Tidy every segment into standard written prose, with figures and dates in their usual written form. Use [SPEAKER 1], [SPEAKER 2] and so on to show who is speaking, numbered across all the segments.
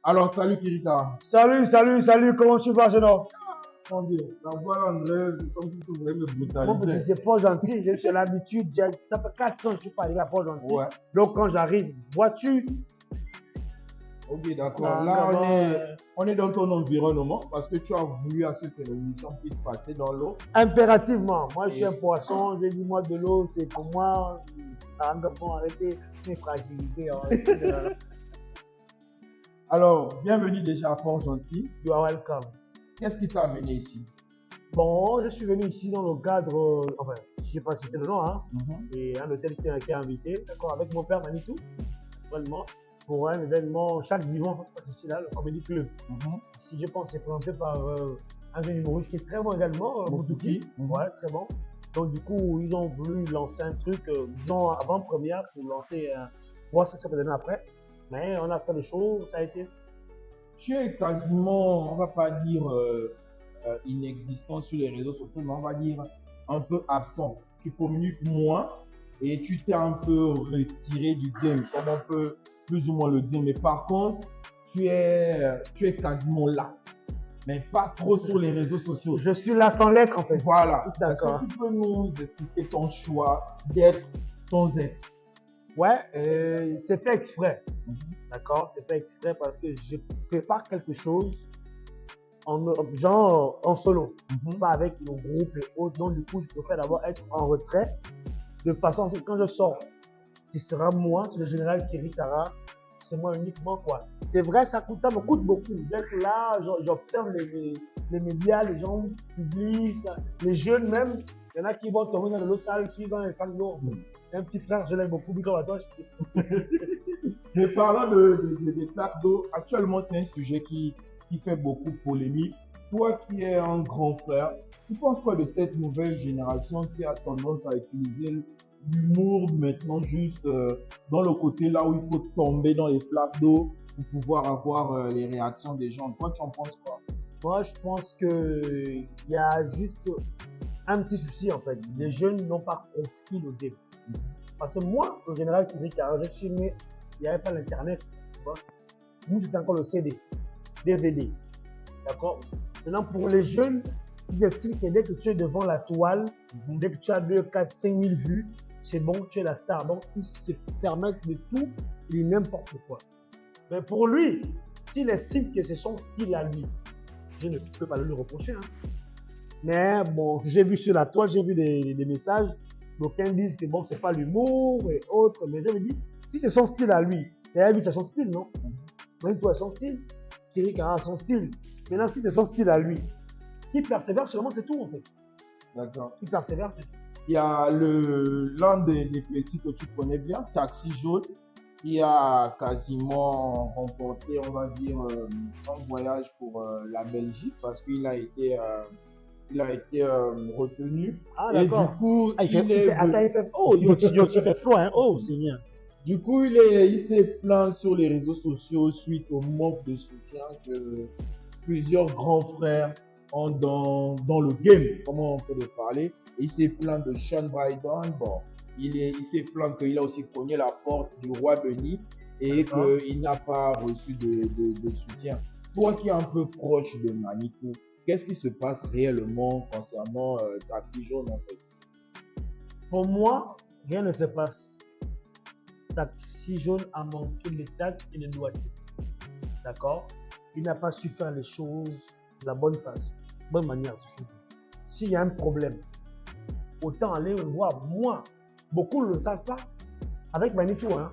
[SPEAKER 1] Alors, salut Kirita.
[SPEAKER 2] Salut, comment tu vas, jeune homme?
[SPEAKER 1] Mon Dieu, la voix là, comme si tu voulais me
[SPEAKER 2] Mon petit,
[SPEAKER 1] brutaliser.
[SPEAKER 2] c'est pas gentil, j'ai sur l'habitude, ça fait 4 ans que je suis pas arrivé à Port Gentil.
[SPEAKER 1] Ouais,
[SPEAKER 2] Donc quand j'arrive, vois-tu,
[SPEAKER 1] ok, d'accord.
[SPEAKER 2] Ah,
[SPEAKER 1] Là,
[SPEAKER 2] vraiment,
[SPEAKER 1] on est dans ton environnement parce que tu as voulu à ce que l'émission puisse passer dans l'eau.
[SPEAKER 2] impérativement, moi je suis
[SPEAKER 1] Et-
[SPEAKER 2] un poisson, j'ai dit moi de l'eau, c'est pour moi, arrêtez de me fragiliser.
[SPEAKER 1] Alors, bienvenue déjà à Port-Gentil.
[SPEAKER 2] You are welcome.
[SPEAKER 1] Qu'est-ce qui t'a amené ici?
[SPEAKER 2] Bon, je suis venu ici dans le cadre, enfin, je sais pas si c'était le nom, hein.
[SPEAKER 1] Mhm.
[SPEAKER 2] C'est un hôtel qui a été invité, d'accord, avec mon père Manitou, vraiment, pour un événement chaque dimanche, ça se passe ici là, le Comedy Club.
[SPEAKER 1] Mhm.
[SPEAKER 2] Ici, je pense, c'est présenté par un jeune humoriste qui est très bon également,
[SPEAKER 1] Moutouki.
[SPEAKER 2] Moutouki. Ouais, très bon. Donc, du coup, ils ont voulu lancer un truc, disons, avant-première, pour lancer, voir ce que ça peut donner après. Mais on a fait les choses, ça a été.
[SPEAKER 1] Tu es quasiment, on va pas dire inexistant sur les réseaux sociaux, mais on va dire un peu absent. Tu communiques moins et tu t'es un peu retiré du game, comme on peut plus ou moins le dire. Mais par contre, tu es quasiment là, mais pas trop sur les réseaux sociaux.
[SPEAKER 2] Je suis là sans l'être, en fait.
[SPEAKER 1] Voilà.
[SPEAKER 2] D'accord.
[SPEAKER 1] Est-ce que tu peux nous expliquer ton choix d'être ton Z?
[SPEAKER 2] Ouais, c'est fait exprès.
[SPEAKER 1] Mhm.
[SPEAKER 2] D'accord, c'est fait exprès parce que je prépare quelque chose genre en solo,
[SPEAKER 1] Mhm.
[SPEAKER 2] pas avec nos groupes et autres. Donc, du coup, je préfère d'abord être en retrait de façon à ce que quand je sors, ce sera moi, c'est le général Kiritara, c'est moi uniquement quoi. C'est vrai, ça me coûte beaucoup d'être là, j'observe les médias, les gens publient, ça, les jeunes même. Il y en a qui vont tomber dans l'eau sale, qui vont faire de l'eau. Un petit frère, je l'aime beaucoup, plus comme à toi.
[SPEAKER 1] Mais parlant des flaques d'eau, actuellement c'est un sujet qui fait beaucoup polémique. Toi qui es un grand frère, tu penses quoi de cette nouvelle génération qui a tendance à utiliser l'humour maintenant juste dans le côté là où il faut tomber dans les flaques d'eau pour pouvoir avoir les réactions des gens? Toi tu en penses quoi?
[SPEAKER 2] Moi, je pense qu'il y a juste un petit souci en fait. Les jeunes n'ont pas compris le début. Parce que moi, au général, quand je suis né, il n'y avait pas l'internet. Tu vois. Nous, c'était encore le CD, DVD. D'accord. Maintenant, pour les jeunes, ils estiment que dès que tu es devant la toile, dès que tu as 2, 4, 5 000 vues, c'est bon, tu es la star. Donc, ils se permettent de tout et n'importe quoi. Mais pour lui, s'il estime que c'est son style à lui, je ne peux pas le lui reprocher. Hein. Mais bon, j'ai vu sur la toile, j'ai vu des messages. D'aucuns disent que bon, c'est pas l'humour et autres. Mais je me dis, si c'est son style à lui, et à lui, c'est son style, non? Même toi, son style. Thierry a son style. Maintenant, si c'est son style à lui, qui persévère seulement, c'est tout en fait.
[SPEAKER 1] D'accord.
[SPEAKER 2] Qui persévère, c'est tout.
[SPEAKER 1] Il y a l'un des petits que tu connais bien, Taxi Jaune, qui a quasiment remporté, on va dire, un voyage pour la Belgique parce qu'il a été retenu.
[SPEAKER 2] Ah,
[SPEAKER 1] Et du
[SPEAKER 2] d'accord.
[SPEAKER 1] coup,
[SPEAKER 2] Ah, il fait, oh, il fait froid, hein. Oh, c'est bien.
[SPEAKER 1] du coup, il s'est plaint sur les réseaux sociaux suite au manque de soutien que plusieurs grands frères ont dans le game, comment on peut le parler. Et il s'est plaint de Sean Brydon. Bon, il s'est plaint qu'il a aussi cogné la porte du roi Benny et
[SPEAKER 2] D'accord.
[SPEAKER 1] qu'il n'a pas reçu de soutien. Toi qui es un peu proche de Manitou, qu'est-ce qui se passe réellement concernant Taxi Jaune en fait?
[SPEAKER 2] Pour moi, rien ne se passe. Taxi Jaune a manqué de tact et de doigté. D'accord? Il n'a pas su faire les choses de la bonne façon, bonne manière. S'il y a un problème, autant aller le voir. Moi, beaucoup ne le savent pas. Avec Manitou, hein,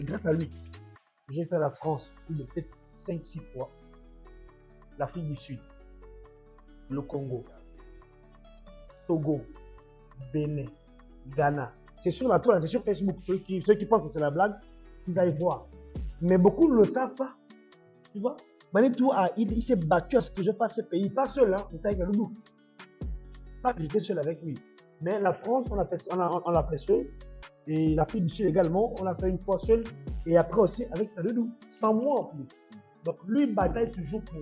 [SPEAKER 2] grâce à lui, j'ai fait la France plus de peut-être 5-6 fois, l'Afrique du Sud, le Congo, Togo, Bénin, Ghana. C'est sur la toile, c'est sur Facebook. Ceux qui pensent que c'est la blague, ils aillent voir. Mais beaucoup ne le savent pas. Tu vois? Manitou, il s'est battu à ce que je fasse ce pays. Pas seul, hein, avec le loup. Pas que j'étais seul avec lui. Mais la France, on l'a fait seul. Et l'Afrique du Sud également, on l'a fait une fois seul. Et après aussi avec Tadedou. Sans moi en plus. Donc lui, il bataille toujours pour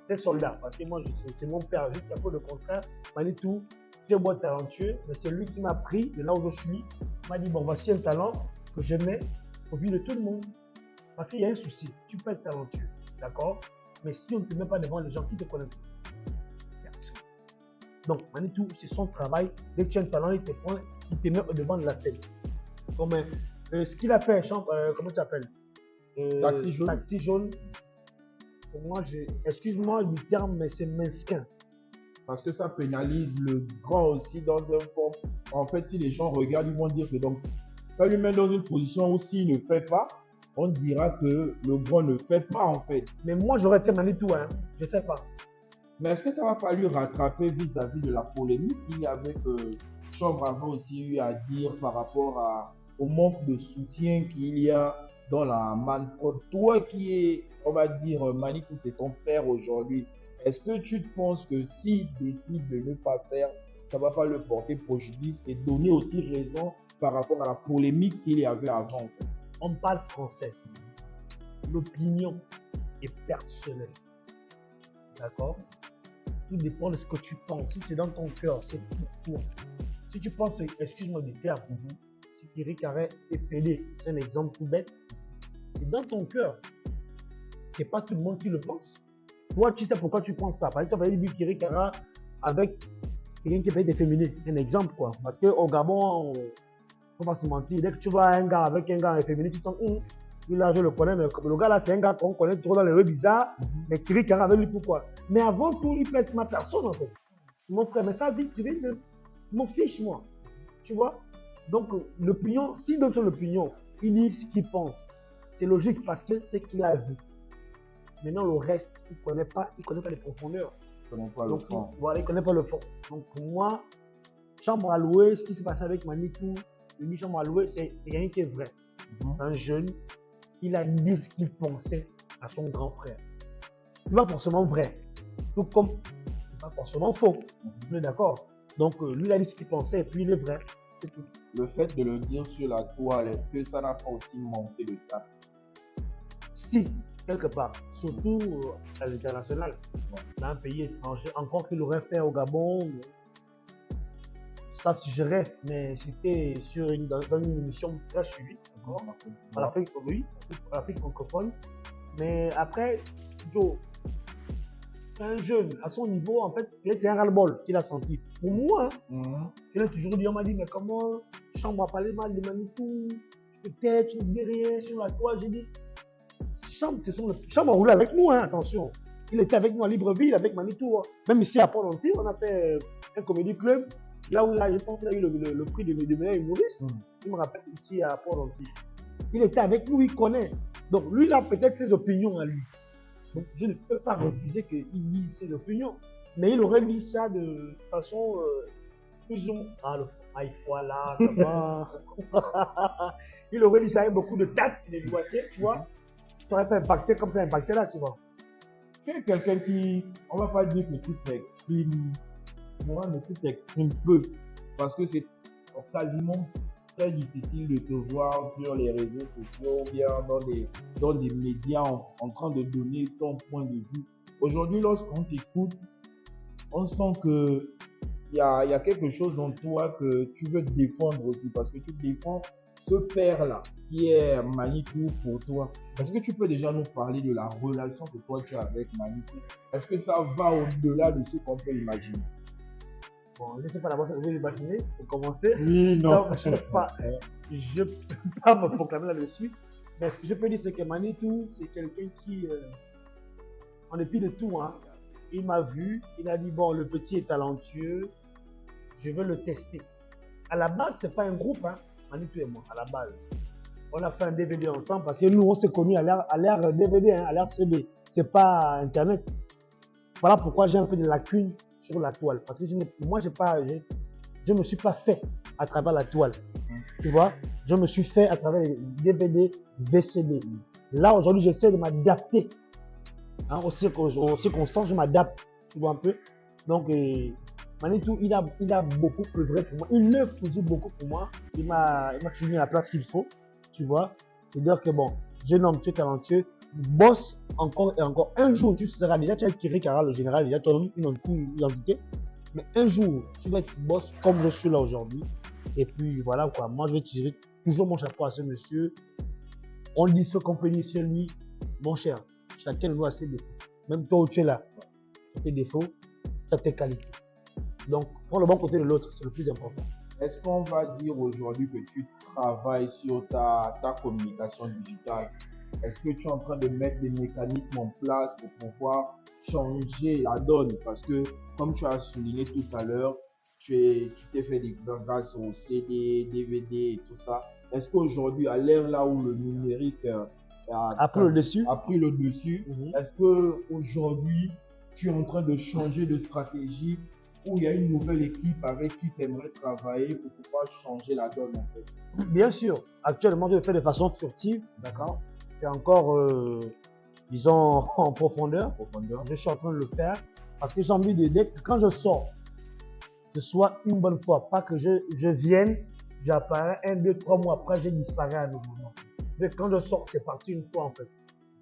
[SPEAKER 2] ses soldats. Parce que moi, c'est mon père. Jusqu'à peu le contraire. Manitou, tu es bon talentueux. Mais c'est lui qui m'a pris de là où je suis. Il m'a dit, bon, voici un talent que je mets au but de tout le monde. Parce qu'il y a un souci. Tu peux être talentueux. D'accord? Mais si on ne te met pas devant les gens qui te connaissent, personne. Donc, Manitou, c'est son travail. Dès que tu as un talent, il te prend, il te met au devant de la scène. Comme ce qu'il a fait, comment tu t'appelles? Taxi jaune. Pour moi, excuse-moi du terme, mais c'est mesquin.
[SPEAKER 1] Parce que ça pénalise le grand aussi dans un forme. En fait, si les gens regardent, ils vont dire que donc, ça lui met dans une position où s'il ne fait pas, on dira que le grand ne fait pas en fait.
[SPEAKER 2] Mais moi, j'aurais été Manitou, hein. Je ne fais pas.
[SPEAKER 1] Mais est-ce que ça va pas lui rattraper vis-à-vis de la polémique qu'il y avait que Chambre avait aussi eu à dire par rapport au manque de soutien qu'il y a dans la manprod? Toi qui es, on va dire, Manitou, c'est ton père aujourd'hui. Est-ce que tu penses que s'il décide de ne pas faire, ça ne va pas le porter préjudice et donner aussi raison par rapport à la polémique qu'il y avait avant?
[SPEAKER 2] On parle français. L'opinion est personnelle. D'accord? Tout dépend de ce que tu penses. Si c'est dans ton cœur, c'est pour toi. Si tu penses, excuse-moi du terme, si Thierry Carré est pédé, c'est un exemple tout bête, c'est dans ton cœur. C'est pas tout le monde qui le pense. Toi, tu sais pourquoi tu penses ça. Par exemple, tu vas dire Thierry Carré avec quelqu'un qui peut être efféminé. Un exemple, quoi. Parce qu'au Gabon, faut pas se mentir, dès que tu vois un gars avec un gars efféminé, tu te sens, là, je le connais, mais le gars là, c'est un gars qu'on connaît trop dans les rues bizarres, mais Thierry Carré avec lui, pourquoi? Mais avant tout, il peut être ma personne, en fait. Mon frère, mais ça, vite, m'en fiche, moi. Tu vois? Donc, l'opinion, s'il donne son opinion, il dit ce qu'il pense. C'est logique parce que c'est ce qu'il a vu. Maintenant, le reste, il ne connaît pas les profondeurs.
[SPEAKER 1] Il ne connaît pas
[SPEAKER 2] donc,
[SPEAKER 1] le fond.
[SPEAKER 2] Voilà, il ne connaît pas le fond. Donc, pour moi, Chambre à louer, ce qui s'est passé avec Manitou, lui, Chambre à louer, c'est quelqu'un qui est vrai. C'est un jeune, il a dit ce qu'il pensait à son grand frère. C'est pas forcément vrai. Tout comme c'est pas forcément faux. On est d'accord. Donc, lui, il a dit ce qu'il pensait et puis il est vrai. C'est tout.
[SPEAKER 1] Le fait de le dire sur la toile, est-ce que ça n'a pas aussi manqué de tact?
[SPEAKER 2] Si, quelque part. Surtout à l'international. Dans un pays étranger. Encore qu'il aurait fait au Gabon, ça se gérait, mais c'était dans une émission très suivie. À l'Afrique, oui, à l'Afrique francophone. Mais après, Joe, un jeune, à son niveau, en fait, c'est un ras-le-bol qu'il a senti. Pour moi, il a toujours dit, on m'a dit, mais comment Chambre a parlé mal de Manitou, peut-être, tu ne dis rien sur la toile. J'ai dit, Chambre a roulé avec nous, hein, attention. Il était avec nous à Libreville, avec Manitou. Hein. Même ici à Port-Lanty, on a fait un comédie club. Là où je pense qu'il a eu le prix de meilleur humoriste. Je me rappelle ici à Port-Lanty. Il était avec nous, il connaît. Donc lui, il a peut-être ses opinions à lui. Donc je ne peux pas refuser qu'il dise ses opinions. Mais il aurait dit ça de façon plus ou moins. Voilà, il aurait dit ça avec beaucoup de tact et de doigté, tu vois. Ça aurait fait impacter comme ça impacté là, tu vois.
[SPEAKER 1] Tu es quelqu'un qui, on va pas dire que tu t'exprimes, mais tu t'exprimes peu. Parce que c'est quasiment très difficile de te voir sur les réseaux sociaux ou bien dans des médias en train de donner ton point de vue. Aujourd'hui, lorsqu'on t'écoute, on sent que il y a quelque chose dans toi que tu veux défendre aussi, parce que tu défends ce père-là qui est Manitou pour toi. Est-ce que tu peux déjà nous parler de la relation que toi tu as avec Manitou? Est-ce que ça va au-delà de ce qu'on peut imaginer?
[SPEAKER 2] Bon, je ne sais pas d'abord ce que vous imaginez, pour commencer.
[SPEAKER 1] Oui, non.
[SPEAKER 2] Donc, je ne peux pas me proclamer là-dessus. Mais ce que je peux dire, c'est que Manitou, c'est quelqu'un qui, en dépit de tout, hein, il m'a vu, il a dit, bon, le petit est talentueux, je veux le tester. À la base, ce n'est pas un groupe, hein, Manitou et moi, à la base. On a fait un DVD ensemble parce que nous, on s'est connus à l'ère DVD, hein, à l'ère CD. Ce n'est pas Internet. Voilà pourquoi j'ai un peu de lacunes sur la toile. Parce que moi, je ne me suis pas fait à travers la toile. Tu vois, je me suis fait à travers les DVD, VCD. Là, aujourd'hui, j'essaie de m'adapter. Hein, aux circonstances, je m'adapte. Tu vois un peu. Donc, Manitou, il a beaucoup œuvré pour moi. Il œuvre toujours beaucoup pour moi. Il m'a toujours mis à la place qu'il faut. Tu vois. C'est-à-dire que bon, jeune homme, tu es talentueux. Bosse encore et encore. Un jour, tu seras déjà, tu as Thierry Carré, le général, il a ton une identité. Mais un jour, tu vas être boss comme je suis là aujourd'hui. Et puis voilà quoi. Moi, je vais tirer toujours mon chapeau à ce monsieur. On dit ce qu'on peut dire sur lui, mon cher. Chacun doit ses défauts. Même toi où tu es là, tu as tes défauts, tu as tes qualités. Donc, prends le bon côté de l'autre, c'est le plus important.
[SPEAKER 1] Est-ce qu'on va dire aujourd'hui que tu travailles sur ta communication digitale? Est-ce que tu es en train de mettre des mécanismes en place pour pouvoir changer la donne? Parce que, comme tu as souligné tout à l'heure, tu t'es fait découvrir grâce au CD, DVD et tout ça. Est-ce qu'aujourd'hui, à l'ère là où le numérique
[SPEAKER 2] a pris le dessus,
[SPEAKER 1] est-ce qu'aujourd'hui, tu es en train de changer de stratégie où il y a une nouvelle équipe avec qui tu aimerais travailler pour pouvoir changer la donne en fait?
[SPEAKER 2] Bien sûr. Actuellement, je le fais de façon furtive, d'accord? C'est encore, disons, en profondeur. Je suis en train de le faire parce que j'ai envie de, quand je sors, ce soit une bonne fois, pas que je vienne, j'apparais 1, 2, 3 mois après, je disparais à nouveau. Mais quand je sors, c'est parti une fois en fait.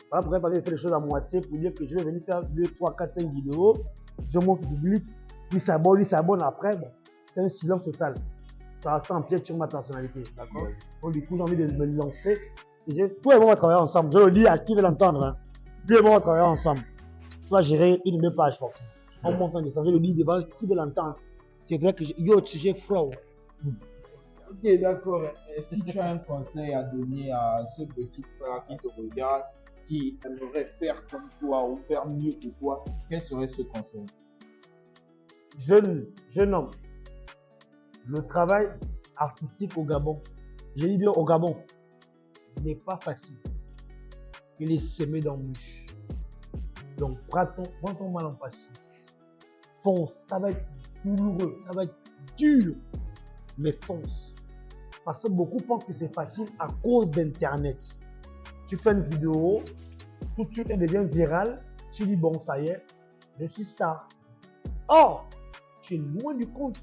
[SPEAKER 2] Voilà pourquoi je fais les choses à moitié pour dire que je vais venir faire 2, 3, 4, 5 vidéos, je montre au public, lui s'abonne après, bon, c'est un silence total. Ça empiète sur ma personnalité, d'accord? Donc du coup, j'ai envie de me lancer. Tous les mots, on va travailler ensemble. Je le dis à qui veut l'entendre. Hein. Tous les mots, on va travailler ensemble. Tu vas gérer une de mes pages forcément. On monte un dessin, je le dis devant qui veut l'entendre. C'est vrai que j'ai froid.
[SPEAKER 1] Ok, d'accord. Et si tu as un conseil à donner à ce petit frère qui te regarde, qui aimerait faire comme toi ou faire mieux que toi, quel serait ce conseil?
[SPEAKER 2] Jeune homme, le travail artistique au Gabon, j'ai dit bien au Gabon, n'est pas facile. Il est semé d'embûches. Donc, prends ton mal en patience. Fonce, ça va être douloureux, ça va être dur, mais fonce. Parce que beaucoup pensent que c'est facile à cause d'Internet. Tu fais une vidéo, tout de suite elle devient virale, tu dis bon, ça y est, je suis star. Or, tu es loin du compte.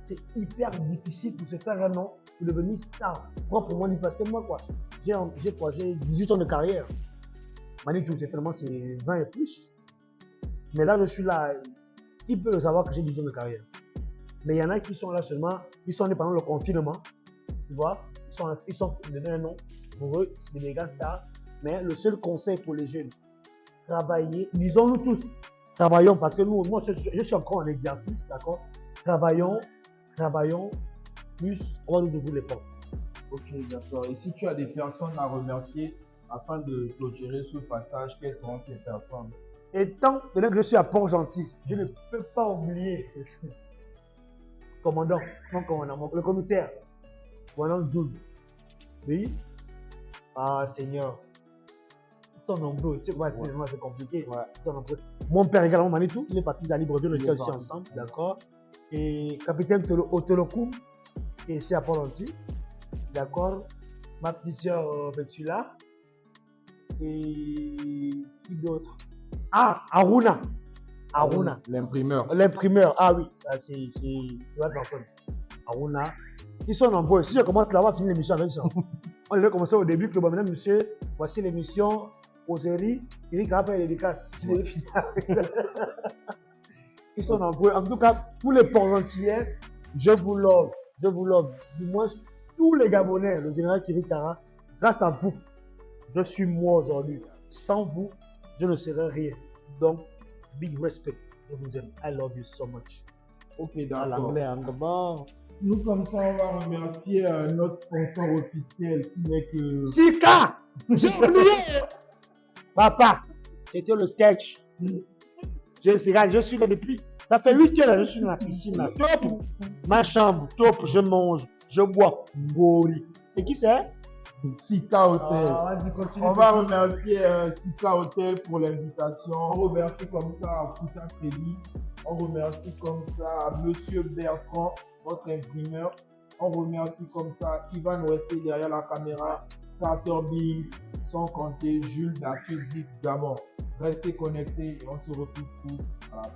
[SPEAKER 2] C'est hyper difficile pour se faire un nom, pour devenir star. Proprement dit, parce que moi, j'ai 18 ans de carrière. Manitou, c'est 20 et plus. Mais là, je suis là, qui peut le savoir que j'ai 18 ans de carrière? Mais il y en a qui sont là seulement, ils sont nés pendant le confinement, tu vois, ils sont devenus un nom. Pour eux, c'est des méga stars. Mais le seul conseil pour les jeunes, travaillez, disons-nous tous, travaillons, parce que moi, je suis encore en exercice, d'accord? Travaillons, plus on va nous ouvrir les portes.
[SPEAKER 1] Ok, d'accord. Et si tu as des personnes à remercier afin de clôturer ce passage, quelles seront ces personnes?
[SPEAKER 2] Étant donné que je suis à Port-Gentil, je ne peux pas oublier le commissaire, Wanan Djoul. Oui. Ah, Seigneur. Ils sont nombreux. C'est compliqué. Ouais. Ils sont nombreux. Mon père également, Manitou, il est parti de la Libreville, on était aussi ensemble, d'accord. Et capitaine Otolokoum, qui est ici à Port-Gentil, d'accord. Ma petite sœur Betula. Et qui d'autre? Ah, Aruna. L'imprimeur, ah oui, c'est la personne. Aruna. Ils sont nombreux. Si je commence là, on va finir l'émission avec ça. On devait commencer au début que, bon, mesdames, messieurs, voici l'émission Causerie. Il y a les dédicaces. Ils sont nombreux. En tout cas, tous les Port-Gentiliens, je vous love. Du moins, tous les Gabonais, le général Kirikara, grâce à vous, je suis moi aujourd'hui. Sans vous, je ne serais rien. Donc, big respect. Je vous aime. I love you so much.
[SPEAKER 1] Ok, d'accord.
[SPEAKER 2] À l'anglais,
[SPEAKER 1] Nous, comme ça, on va remercier notre sponsor officiel qui n'est que...
[SPEAKER 2] Sika! J'ai oublié! Papa, c'était le sketch. Je suis là depuis... Ça fait 8 heures, je suis dans la piscine. Là. Top! Ma chambre, top, je mange, je bois. Gori. Et qui c'est?
[SPEAKER 1] Sika Hotel. On va remercier Sika Hotel pour l'invitation. On remercie comme ça à Fouta Crédit. On remercie comme ça à Monsieur Bertrand, notre imprimeur. On remercie comme ça Ivan Westé derrière la caméra, Carter Bing, sans compter Jules d'Artistique Gabon. Restez connectés et on se retrouve tous à la fin.